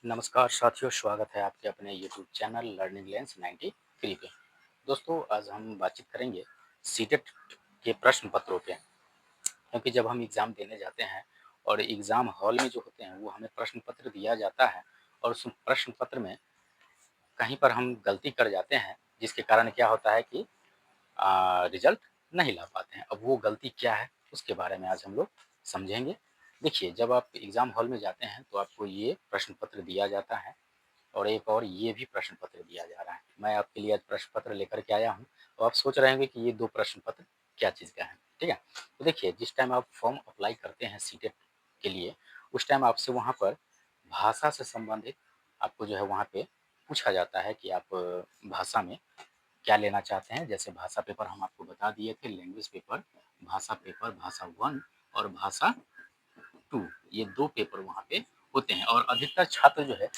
नमस्कार साथियों, स्वागत है आपके अपने यूट्यूब चैनल लर्निंग लेंस 93 पे। दोस्तों, आज हम बातचीत करेंगे सीटेट के प्रश्न पत्रों पे। क्योंकि जब हम एग्ज़ाम देने जाते हैं और एग्ज़ाम हॉल में जो होते हैं वो हमें प्रश्न पत्र दिया जाता है और उस प्रश्न पत्र में कहीं पर हम गलती कर जाते हैं, जिसके कारण क्या होता है कि रिजल्ट नहीं ला पाते हैं। अब वो गलती क्या है, उसके बारे में आज हम लोग समझेंगे। देखिए, जब आप एग्ज़ाम हॉल में जाते हैं तो आपको ये प्रश्न पत्र दिया जाता है और एक और ये भी प्रश्न पत्र दिया जा रहा है। मैं आपके लिए आज प्रश्न पत्र लेकर के आया हूँ, तो आप सोच रहे होंगे कि ये 2 प्रश्न पत्र क्या चीज़ का है, ठीक है? तो देखिए, जिस टाइम आप फॉर्म अप्लाई करते हैं सीटेट के लिए, उस टाइम आपसे वहाँ पर भाषा से संबंधित आपको जो है वहाँ पे पूछा जाता है कि आप भाषा में क्या लेना चाहते हैं। जैसे भाषा पेपर हम आपको बता दिए थे, लैंग्वेज पेपर, भाषा 1 और भाषा 2, ये 2 पेपर वहाँ पे होते हैं और अधिकतर छात्र जो है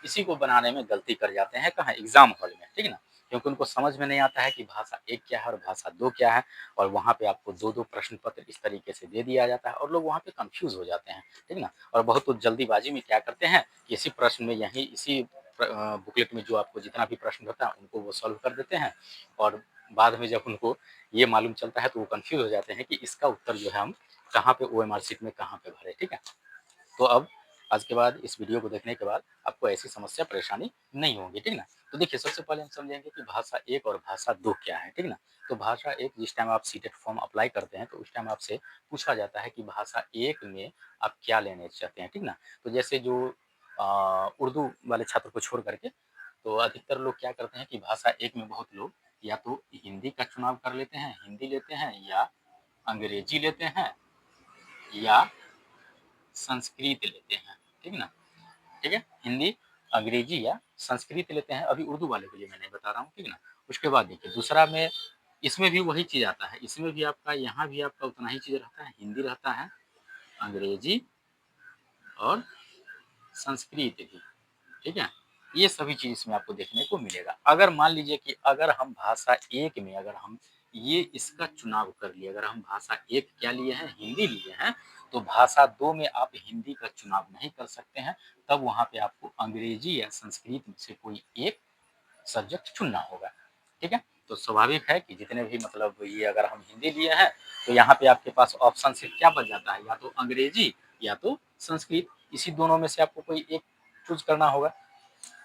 इसी को बनाने में गलती कर जाते हैं। कहाँ? एग्ज़ाम हॉल में, ठीक है ना? क्योंकि उनको समझ में नहीं आता है कि भाषा 1 क्या है और भाषा 2 क्या है, और वहाँ पे आपको 2-2 प्रश्न पत्र इस तरीके से दे दिया जाता है और लोग वहाँ पे कन्फ्यूज़ हो जाते हैं, ठीक ना? और बहुत लोग जल्दीबाज़ी में क्या करते हैं कि इसी प्रश्न में इसी बुकलेट में जो आपको जितना भी प्रश्न होता है उनको वो सॉल्व कर देते हैं और बाद में जब उनको ये मालूम चलता है तो वो कन्फ्यूज़ हो जाते हैं कि इसका उत्तर जो है हम कहाँ पे ओएमआर शीट में कहाँ पे भरें, ठीक है? तो अब आज के बाद इस वीडियो को देखने के बाद आपको ऐसी समस्या परेशानी नहीं होगी, ठीक ना? तो देखिए, सबसे पहले हम समझेंगे कि भाषा 1 और भाषा 2 क्या है, ठीक ना? तो भाषा 1 जिस टाइम आप सीटेट फॉर्म अप्लाई करते हैं तो उस टाइम आपसे पूछा जाता है कि भाषा 1 में आप क्या लेना चाहते हैं, ठीक ना? तो जैसे जो उर्दू वाले छात्र को छोड़ कर के, तो अधिकतर लोग क्या करते हैं कि भाषा 1 में बहुत लोग या तो हिंदी का चुनाव कर लेते हैं, हिंदी लेते हैं या अंग्रेजी लेते हैं या संस्कृत लेते हैं, ठीक ना? ठीक है? हिंदी, अंग्रेजी या संस्कृत लेते हैं, अभी उर्दू वाले के लिए मैं नहीं बता रहा हूँ, ठीक ना? उसके बाद देखिए दूसरा में इसमें भी वही चीज़ आता है, इसमें भी आपका यहाँ भी आपका उतना ही चीज़ रहता है, हिंदी रहता है, अंग्रेजी और संस्कृत भी, ठीक है? ये सभी चीज़ इसमें आपको देखने को मिलेगा। अगर मान लीजिए कि अगर हम भाषा 1 में अगर हम ये इसका चुनाव कर लिए, अगर हम भाषा 1 क्या लिए हैं, हिंदी लिए हैं, तो भाषा 2 में आप हिंदी का चुनाव नहीं कर सकते हैं। तब वहाँ पे आपको अंग्रेजी या संस्कृत में से कोई एक सब्जेक्ट चुनना होगा, ठीक है? तो स्वाभाविक है कि जितने भी मतलब ये अगर हम हिंदी लिए हैं, तो यहाँ पे आपके पास ऑप्शन सिर्फ क्या बच जाता है, या तो अंग्रेजी या तो संस्कृत, इसी दोनों में से आपको कोई एक चूज़ करना होगा।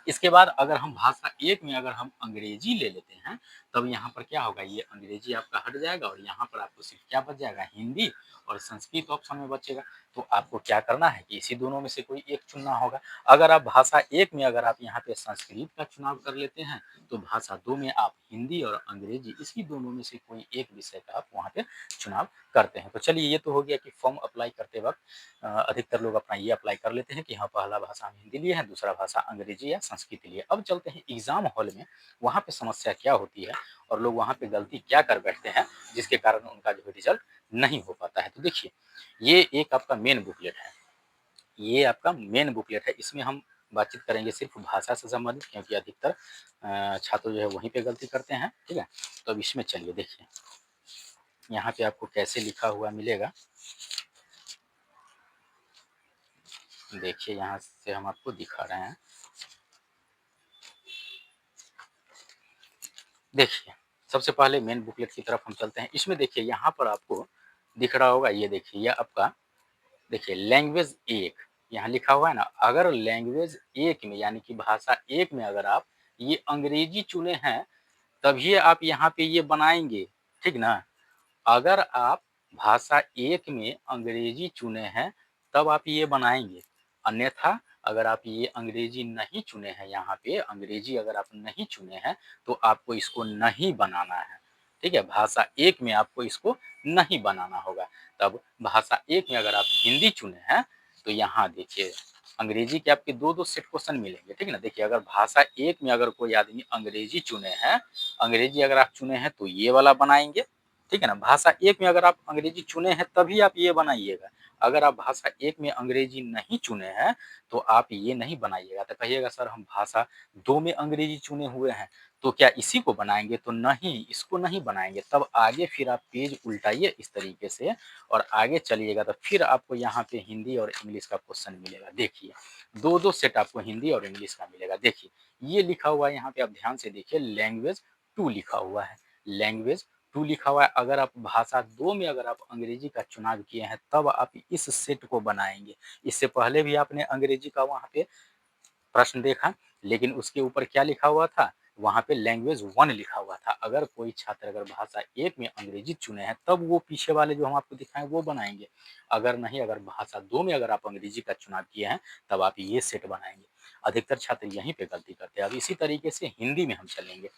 इसके बाद अगर हम भाषा 1 में अगर हम अंग्रेजी ले लेते हैं, तब यहाँ पर क्या होगा, ये अंग्रेजी आपका हट जाएगा और यहाँ पर आपको सिर्फ क्या बच जाएगा, हिंदी और संस्कृत ऑप्शन में बचेगा। तो आपको क्या करना है कि इसी दोनों में से कोई एक चुनना होगा। अगर आप भाषा 1 में अगर आप यहाँ पे संस्कृत का चुनाव कर लेते हैं, तो भाषा 2 में आप हिंदी और अंग्रेजी इसी दोनों में से कोई एक विषय का आप वहाँ पे चुनाव करते हैं। तो चलिए, ये तो हो गया कि फॉर्म अप्लाई करते वक़्त अधिकतर लोग अपना ये अप्लाई कर लेते हैं कि हाँ, पहला भाषा हम हिंदी लिए हैं, दूसरा भाषा अंग्रेजी या संस्कृत लिए। अब चलते हैं एग्ज़ाम हॉल में, वहाँ पे समस्या क्या होती है और लोग वहाँ पे गलती क्या कर बैठते हैं, जिसके कारण उनका जो है रिज़ल्ट नहीं हो पाता है। तो देखिए, ये एक आपका मेन बुकलेट है, ये आपका मेन बुकलेट है। इसमें हम बातचीत करेंगे सिर्फ़ भाषा से संबंधित, क्योंकि अधिकतर छात्र जो है वहीं पे गलती करते हैं, ठीक है? तो अब इसमें चलिए देखिए, यहाँ पे आपको कैसे लिखा हुआ मिलेगा। देखिए, यहाँ से हम आपको दिखा रहे हैं। देखिए, सबसे पहले मेन बुकलेट की तरफ हम चलते हैं। इसमें देखिए, यहाँ पर आपको दिख रहा होगा, ये देखिए, ये आपका देखिए लैंग्वेज 1 यहाँ लिखा हुआ है ना। अगर लैंग्वेज 1 में यानी कि भाषा 1 में अगर आप ये अंग्रेजी चुने हैं, तभी आप यहाँ पे ये बनाएँगे, ठीक ना? अगर आप भाषा 1 में अंग्रेजी चुने हैं, तब आप ये बनाएँगे। अन्यथा अगर आप ये अंग्रेजी नहीं चुने हैं, यहाँ पे अंग्रेजी अगर आप नहीं चुने हैं, तो आपको इसको नहीं बनाना है, ठीक है? भाषा 1 में आपको इसको नहीं बनाना होगा। तब भाषा 1 में अगर आप हिंदी चुने हैं, तो यहाँ देखिए अंग्रेजी के आपके 2-2 सेट क्वेश्चन मिलेंगे, ठीक है ना? देखिए, अगर भाषा 1 में अगर कोई आदमी अंग्रेजी चुने हैं, अंग्रेजी अगर आप चुने हैं, तो ये वाला बनाएँगे, ठीक है ना? भाषा 1 में अगर आप अंग्रेजी चुने हैं, तभी आप ये बनाइएगा। अगर आप भाषा 1 में अंग्रेजी नहीं चुने हैं, तो आप ये नहीं बनाइएगा। तो कहिएगा सर हम भाषा 2 में अंग्रेजी चुने हुए हैं, तो क्या इसी को बनाएँगे? तो नहीं, इसको नहीं बनाएँगे। तब आगे फिर आप पेज उल्टाइए इस तरीके से और आगे चलिएगा, तो फिर आपको यहाँ पे हिंदी और इंग्लिश का क्वेश्चन मिलेगा। देखिए, 2-2 सेट आपको हिंदी और इंग्लिश का मिलेगा। देखिए, ये लिखा हुआ है यहाँ पे, आप ध्यान से देखिए, लैंग्वेज 2 लिखा हुआ है। लैंग्वेज 2 लिखा हुआ है। अगर आप भाषा 2 में अगर आप अंग्रेजी का चुनाव किए हैं, तब आप इस सेट को बनाएँगे। इससे पहले भी आपने अंग्रेजी का वहाँ पे प्रश्न देखा, लेकिन उसके ऊपर क्या लिखा हुआ था? वहाँ पे लैंग्वेज 1 लिखा हुआ था। अगर कोई छात्र अगर भाषा 1 में अंग्रेजी चुने हैं, तब वो पीछे वाले जो हम आपको दिखाएँ वो बनाएँगे। अगर नहीं, अगर भाषा 2 में अगर आप अंग्रेजी का चुनाव किए हैं, तब आप ये सेट बनाएँगे। अधिकतर छात्र यहीं पे गलती करते हैं। अब इसी तरीके से हिंदी में हम चलेंगे।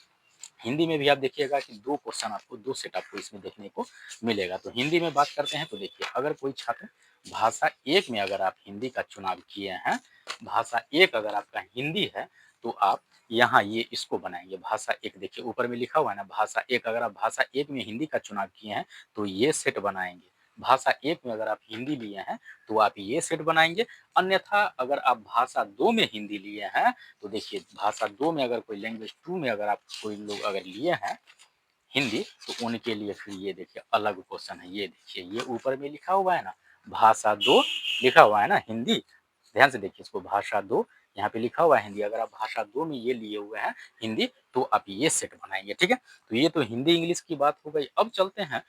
हिंदी में भी आप देखिएगा कि 2 क्वेश्चन आपको 2 सेट आपको इसमें देखने को मिलेगा। तो हिंदी में बात करते हैं, तो देखिए, अगर कोई छात्र भाषा 1 में अगर आप हिंदी का चुनाव किए हैं, भाषा 1 अगर आपका हिंदी है, तो आप यहाँ ये इसको बनाएँगे। भाषा 1 देखिए ऊपर में लिखा हुआ है ना, भाषा 1 अगर आप भाषा 1 में हिंदी का चुनाव किए हैं, तो ये सेट बनाएँगे। भाषा 1 में अगर आप हिंदी लिए हैं, तो आप ये सेट बनाएँगे। अन्यथा अगर आप भाषा 2 में हिंदी लिए हैं, तो देखिए भाषा 2 में अगर कोई लैंग्वेज 2 में अगर आप कोई लोग अगर लिए हैं हिंदी, तो उनके लिए फिर ये देखिए अलग क्वेश्चन है। ये देखिए, ये ऊपर में लिखा हुआ है ना, भाषा 2 लिखा हुआ है ना हिंदी, ध्यान से देखिए इसको, भाषा 2 यहाँ पे लिखा हुआ है हिंदी। अगर आप भाषा 2 में ये लिए हुए हैं हिंदी, तो आप ये सेट बनाएँगे, ठीक है? तो ये तो हिंदी इंग्लिश की बात हो गई। अब चलते हैं,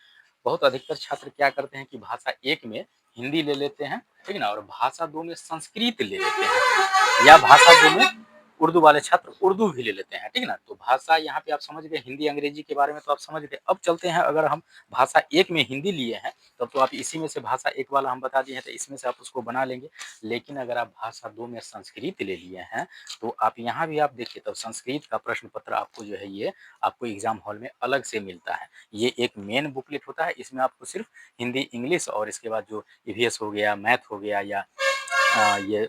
बहुत अधिकतर छात्र क्या करते हैं कि भाषा 1 में हिंदी ले लेते हैं, ठीक है ना? और भाषा 2 में संस्कृत ले लेते हैं, या भाषा 2 में उर्दू वाले छात्र उर्दू भी ले लेते हैं, ठीक है ना? तो भाषा यहाँ पे आप समझ गए, हिंदी अंग्रेजी के बारे में तो आप समझ गए। अब चलते हैं, अगर हम भाषा 1 में हिंदी लिए हैं, तब तो आप इसी में से भाषा 1 वाला हम बता दिए हैं, तो इसमें से आप उसको बना लेंगे। लेकिन अगर आप भाषा 2 में संस्कृत ले लिए हैं, तो आप यहाँ भी आप देखिए, तब संस्कृत का प्रश्न पत्र आपको जो है ये आपको एग्ज़ाम हॉल में अलग से मिलता है। ये एक मेन बुकलेट होता है, इसमें आपको सिर्फ़ हिंदी, इंग्लिश और इसके बाद जो ईवीएस हो गया, मैथ हो गया, या ये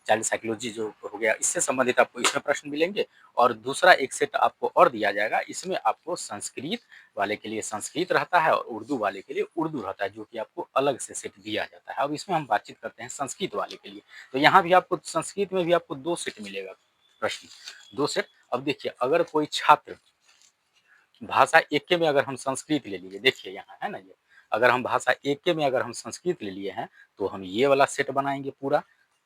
चाइल्ड साइकोलॉजी जो हो गया, इससे संबंधित आपको इसमें प्रश्न मिलेंगे। और दूसरा एक सेट आपको और दिया जाएगा, इसमें आपको संस्कृत वाले के लिए संस्कृत रहता है और उर्दू वाले के लिए उर्दू रहता है, जो कि आपको अलग से सेट दिया जाता है। अब इसमें हम बातचीत करते हैं संस्कृत वाले के लिए। तो यहाँ भी आपको संस्कृत में भी आपको 2 सेट मिलेगा प्रश्न, 2 सेट। अब देखिए, अगर कोई छात्र भाषा एके में अगर हम संस्कृत ले लिए, देखिए यहाँ है ना ये, अगर हम भाषा एके में अगर हम संस्कृत ले लिए हैं, तो हम ये वाला सेट बनाएँगे पूरा,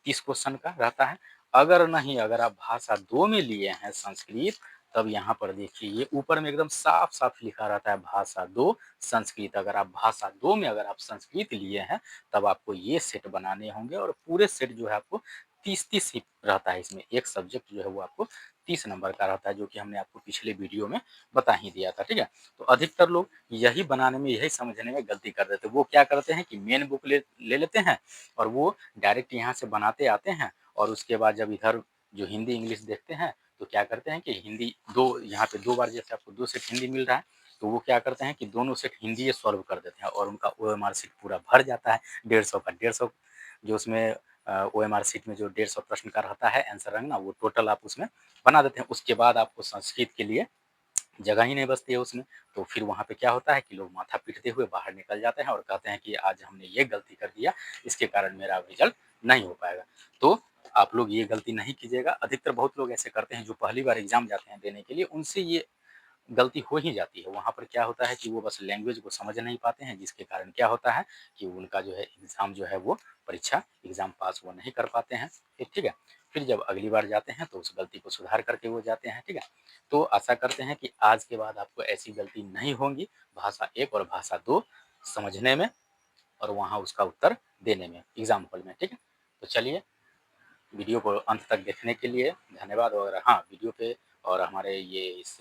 30 क्वेश्चन का रहता है। अगर नहीं, अगर आप भाषा 2 में लिए हैं संस्कृत, तब यहाँ पर देखिए ये ऊपर में एकदम साफ-साफ लिखा रहता है भाषा 2 संस्कृत। अगर आप भाषा 2 में अगर आप संस्कृत लिए हैं, तब आपको ये सेट बनाने होंगे, और पूरे सेट जो है आपको 30-30 ही रहता है इसमें। एक सब्जेक्ट जो है वो आपको 30 नंबर का रहता है, जो कि हमने आपको पिछले वीडियो में बता ही दिया था, ठीक है? तो अधिकतर लोग यही बनाने में, यही समझने में गलती कर देते हैं। वो क्या करते हैं कि मेन बुक ले ले लेते हैं, और वो डायरेक्ट यहाँ से बनाते आते हैं, और उसके बाद जब इधर जो हिंदी इंग्लिश देखते हैं, तो क्या करते हैं कि हिंदी 2 यहाँ पे 2 बार जैसे आपको 2 सेट हिंदी मिल रहा है, तो वो क्या करते हैं कि दोनों सेट हिंदी सॉल्व कर देते हैं, और उनका ओएमआर शीट पूरा भर जाता है 150 का। 150 जो उसमें ओएमआर शीट में जो 150 प्रश्न का रहता है आंसर रंग ना, वो टोटल आप उसमें बना देते हैं। उसके बाद आपको संस्कृत के लिए जगह ही नहीं बचती है उसमें। तो फिर वहाँ पे क्या होता है कि लोग माथा पीटते हुए बाहर निकल जाते हैं और कहते हैं कि आज हमने ये गलती कर दिया, इसके कारण मेरा रिजल्ट नहीं हो पाएगा। तो आप लोग ये गलती नहीं कीजिएगा। अधिकतर बहुत लोग ऐसे करते हैं, जो पहली बार एग्ज़ाम जाते हैं देने के लिए, उनसे ये गलती हो ही जाती है। वहाँ पर क्या होता है कि वो बस लैंग्वेज को समझ नहीं पाते हैं, जिसके कारण क्या होता है कि उनका जो है एग्ज़ाम जो है वो परीक्षा एग्ज़ाम पास वो नहीं कर पाते हैं। फिर ठीक है, फिर जब अगली बार जाते हैं, तो उस गलती को सुधार करके वो जाते हैं, ठीक है। तो आशा करते हैं कि आज के बाद आपको ऐसी गलती नहीं होंगी, भाषा 1 और भाषा 2 समझने में, और वहाँ उसका उत्तर देने में एग्ज़ाम हॉल में, ठीक है। तो चलिए, वीडियो को अंत तक देखने के लिए धन्यवाद। और हाँ, वीडियो पे और हमारे ये इस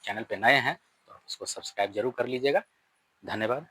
चैनल पे नए हैं, तो इसको सब्सक्राइब ज़रूर कर लीजिएगा। धन्यवाद।